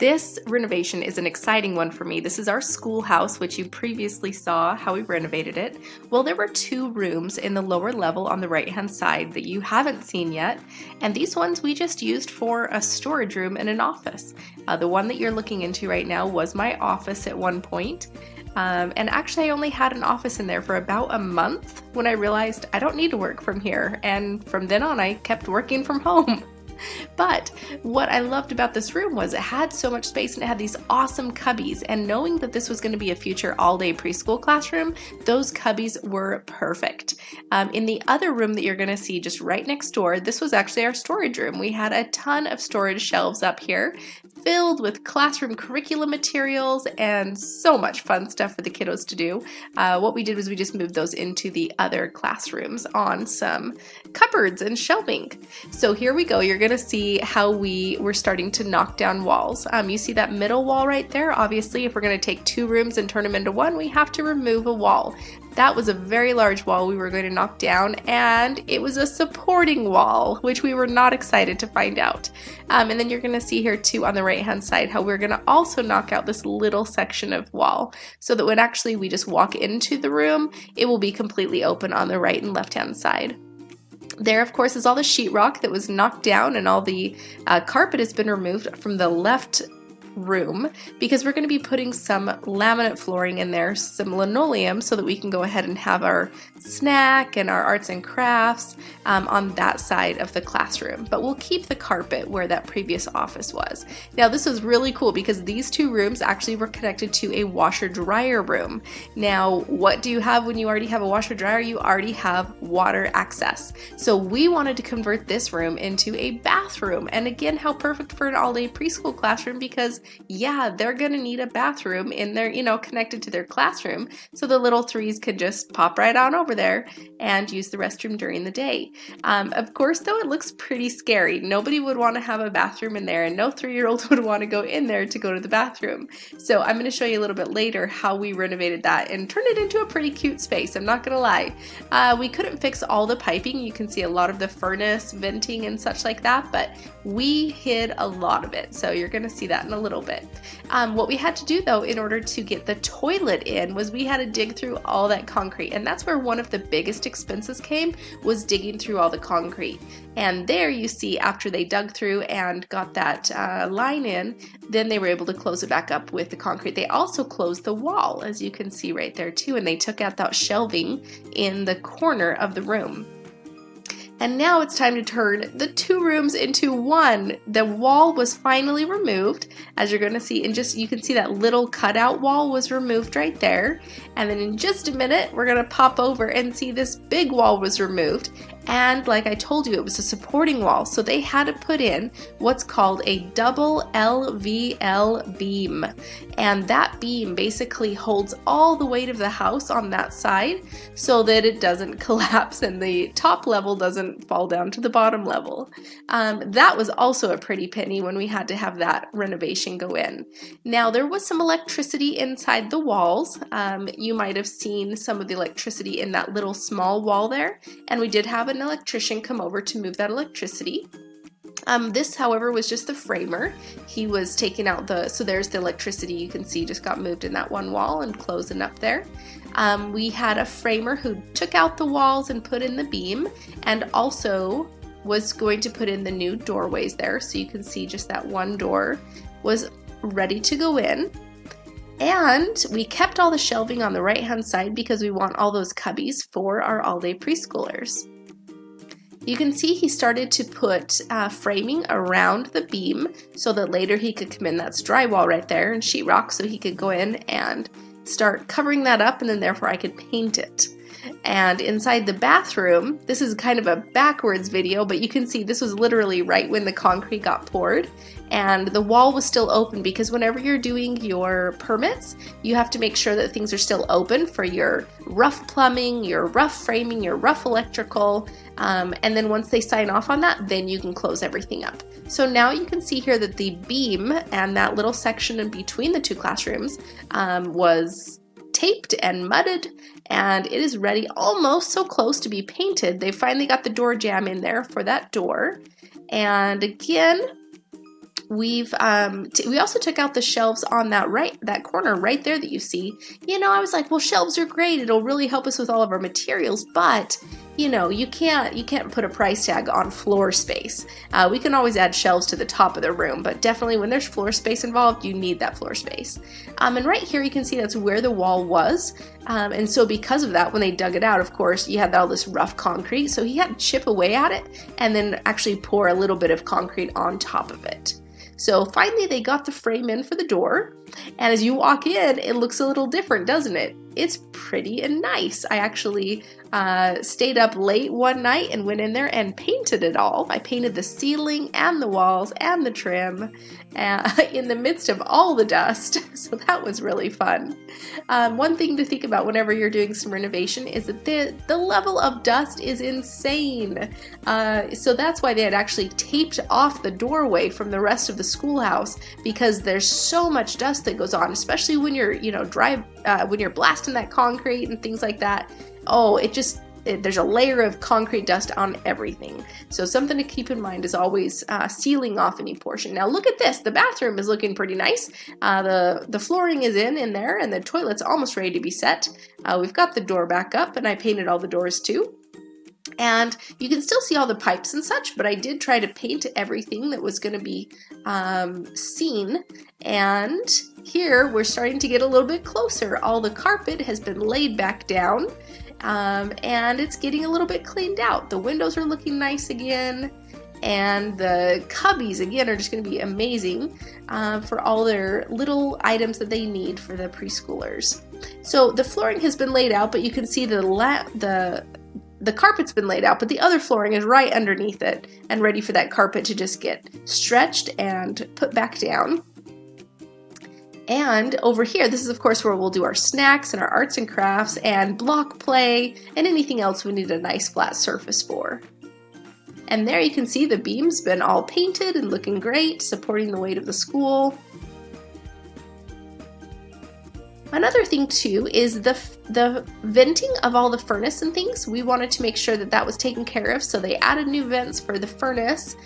This renovation is an exciting one for me. This is our schoolhouse, which you previously saw how we renovated it. Well, there were 2 rooms in the lower level on the right-hand side that you haven't seen yet, and these ones we just used for a storage room and an office. The one that you're looking into right now was my office at one point. And actually I only had an office in there for about a month when I realized I don't need to work from here, and from then on I kept working from home. But what I loved about this room was it had so much space and it had these awesome cubbies, and knowing that this was going to be a future all-day preschool classroom, those cubbies were perfect. In the other room that you're going to see just right next door, this was actually our storage room. We had a ton of storage shelves up here filled with classroom curriculum materials and so much fun stuff for the kiddos to do. What we did was we just moved those into the other classrooms on some cupboards and shelving. So here we go. You're going to see how we were starting to knock down walls. You see that middle wall right there? Obviously, if we're going to take 2 rooms and turn them into one, we have to remove a wall. That was a very large wall we were going to knock down, and it was a supporting wall, which we were not excited to find out. And then you're going to see here too on the right hand side how we're going to also knock out this little section of wall, so that when actually we just walk into the room, it will be completely open on the right and left hand side. There, of course, is all the sheetrock that was knocked down, and all the carpet has been removed from the left room because we're going to be putting some laminate flooring in there, some linoleum, so that we can go ahead and have our snack and our arts and crafts on that side of the classroom. But we'll keep the carpet where that previous office was. Now this was really cool because these 2 rooms actually were connected to a washer dryer room. Now what do you have when you already have a washer dryer? You already have water access. So we wanted to convert this room into a bathroom, and again, how perfect for an all-day preschool classroom, because yeah, they're gonna need a bathroom in their, connected to their classroom, so the little 3s can just pop right on over there and use the restroom during the day. Of course, though, it looks pretty scary. Nobody would want to have a bathroom in there, and no 3-year-old would want to go in there to go to the bathroom. So I'm going to show you a little bit later how we renovated that and turned it into a pretty cute space. I'm not gonna lie. We couldn't fix all the piping. You can see a lot of the furnace venting and such like that, but we hid a lot of it, so you're going to see that in a little bit. What we had to do though in order to get the toilet in was we had to dig through all that concrete, and that's where one of the biggest expenses came, was digging through all the concrete. And there you see, after they dug through and got that line in, then they were able to close it back up with the concrete. They also closed the wall, as you can see right there too, and they took out that shelving in the corner of the room. And now it's time to turn the 2 rooms into one. The wall was finally removed, as you're going to see, and you can see that little cutout wall was removed right there. And then in just a minute, we're going to pop over and see this big wall was removed. And like I told you, it was a supporting wall, so they had to put in what's called a double LVL beam. And that beam basically holds all the weight of the house on that side so that it doesn't collapse and the top level doesn't fall down to the bottom level. That was also a pretty penny when we had to have that renovation go in. Now there was some electricity inside the walls. You might have seen some of the electricity in that little small wall there, and we did have an electrician come over to move that electricity. This, however, was just the framer. He was taking out so there's the electricity you can see just got moved in that one wall and closing up there. We had a framer who took out the walls and put in the beam, and also was going to put in the new doorways there, so you can see just that one door was ready to go in. And we kept all the shelving on the right hand side because we want all those cubbies for our all-day preschoolers. You can see he started to put framing around the beam so that later he could come in. That's drywall right there and sheetrock, so he could go in and start covering that up, and then therefore I could paint it. And inside the bathroom, this is kind of a backwards video, but you can see this was literally right when the concrete got poured, and the wall was still open, because whenever you're doing your permits, you have to make sure that things are still open for your rough plumbing, your rough framing, your rough electrical, and then once they sign off on that, then you can close everything up. So now you can see here that the beam and that little section in between the 2 classrooms was taped and mudded, and it is ready, almost so close to be painted. They finally got the door jamb in there for that door. And again, we also took out the shelves on that corner right there that you see. You know, I was like, well, shelves are great. It'll really help us with all of our materials, but you know, you can't put a price tag on floor space. We can always add shelves to the top of the room, but definitely when there's floor space involved, you need that floor space. And right here you can see that's where the wall was. And so because of that, when they dug it out, of course, you had all this rough concrete. So he had to chip away at it and then actually pour a little bit of concrete on top of it. So finally they got the frame in for the door, and as you walk in, it looks a little different, doesn't it? It's pretty and nice. I actually stayed up late one night and went in there and painted it all. I painted the ceiling and the walls and the trim in the midst of all the dust, so that was really fun. One thing to think about whenever you're doing some renovation is that the level of dust is insane. So that's why they had actually taped off the doorway from the rest of the schoolhouse, because there's so much dust that goes on, especially when you're, you know, when you're blasting that concrete and things like that. Oh, there's a layer of concrete dust on everything. So something to keep in mind is always sealing off any portion. Now look at this. The bathroom is looking pretty nice. The flooring is in there, and the toilet's almost ready to be set. We've got the door back up, and I painted all the doors too. And you can still see all the pipes and such, but I did try to paint everything that was going to be seen. And here we're starting to get a little bit closer. All the carpet has been laid back down, and it's getting a little bit cleaned out. The windows are looking nice again, and the cubbies again are just going to be amazing for all their little items that they need for the preschoolers. So the flooring has been laid out, but you can see the carpet's been laid out, but the other flooring is right underneath it and ready for that carpet to just get stretched and put back down. And over here, this is of course where we'll do our snacks and our arts and crafts and block play and anything else we need a nice flat surface for. And there you can see the beams been all painted and looking great, supporting the weight of the school. Another thing too is the venting of all the furnace and things. We wanted to make sure that that was taken care of, so they added new vents for the furnace.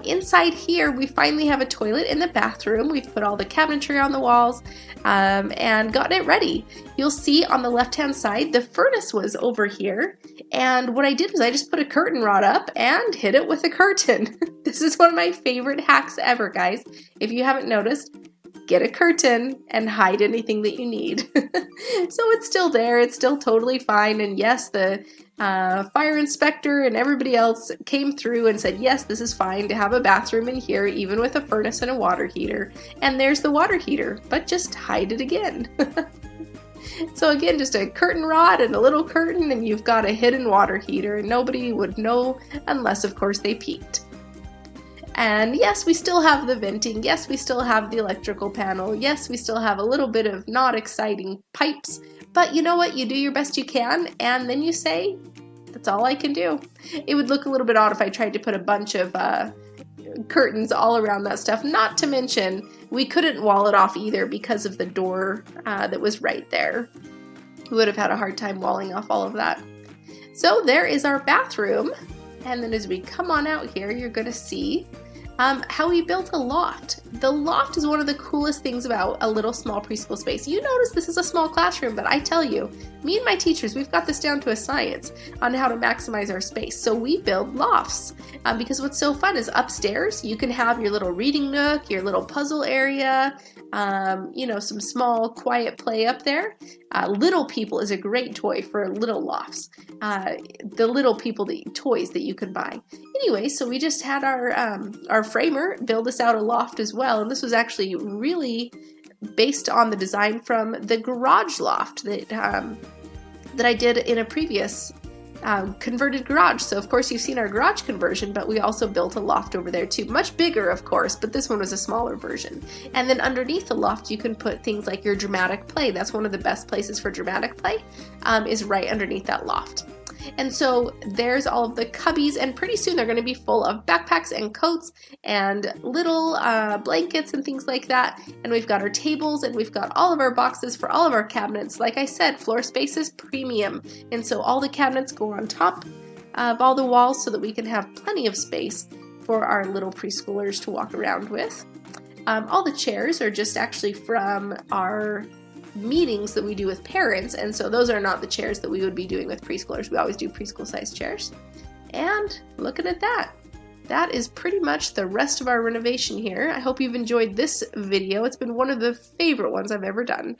Inside here, we finally have a toilet in the bathroom. We've put all the cabinetry on the walls and gotten it ready. You'll see on the left-hand side, the furnace was over here. And what I did was I just put a curtain rod up and hit it with a curtain. This is one of my favorite hacks ever, guys. If you haven't noticed, get a curtain and hide anything that you need. So it's still there, it's still totally fine, and yes, the fire inspector and everybody else came through and said, yes, this is fine to have a bathroom in here, even with a furnace and a water heater. And there's the water heater, but just hide it again. So again, just a curtain rod and a little curtain, and you've got a hidden water heater, and nobody would know unless, of course, they peeked. And yes, we still have the venting. Yes, we still have the electrical panel. Yes, we still have a little bit of not exciting pipes. But you know what? You do your best you can, and then you say, that's all I can do. It would look a little bit odd if I tried to put a bunch of curtains all around that stuff. Not to mention, we couldn't wall it off either because of the door that was right there. We would have had a hard time walling off all of that. So there is our bathroom. And then as we come on out here, you're going to see how we built a loft. The loft is one of the coolest things about a little small preschool space. You notice this is a small classroom, but I tell you, me and my teachers, we've got this down to a science on how to maximize our space. So we build lofts because what's so fun is upstairs, you can have your little reading nook, your little puzzle area, you know, some small quiet play up there. Little People is a great toy for little lofts. The Little People toys that you can buy. Anyway, so we just had our framer build us out a loft as well, and this was actually really based on the design from the garage loft that I did in a previous converted garage. So of course you've seen our garage conversion, but we also built a loft over there too. Much bigger, of course, but this one was a smaller version. And then underneath the loft you can put things like your dramatic play. That's one of the best places for dramatic play, is right underneath that loft. And so there's all of the cubbies, and pretty soon they're going to be full of backpacks and coats and little blankets and things like that. And we've got our tables, and we've got all of our boxes for all of our cabinets. Like I said, floor space is premium, and so all the cabinets go on top of all the walls so that we can have plenty of space for our little preschoolers to walk around with. All the chairs are just actually from our meetings that we do with parents, and so those are not the chairs that we would be doing with preschoolers. We always do preschool sized chairs. And looking at that, that is pretty much the rest of our renovation here. I hope you've enjoyed this video. It's been one of the favorite ones I've ever done.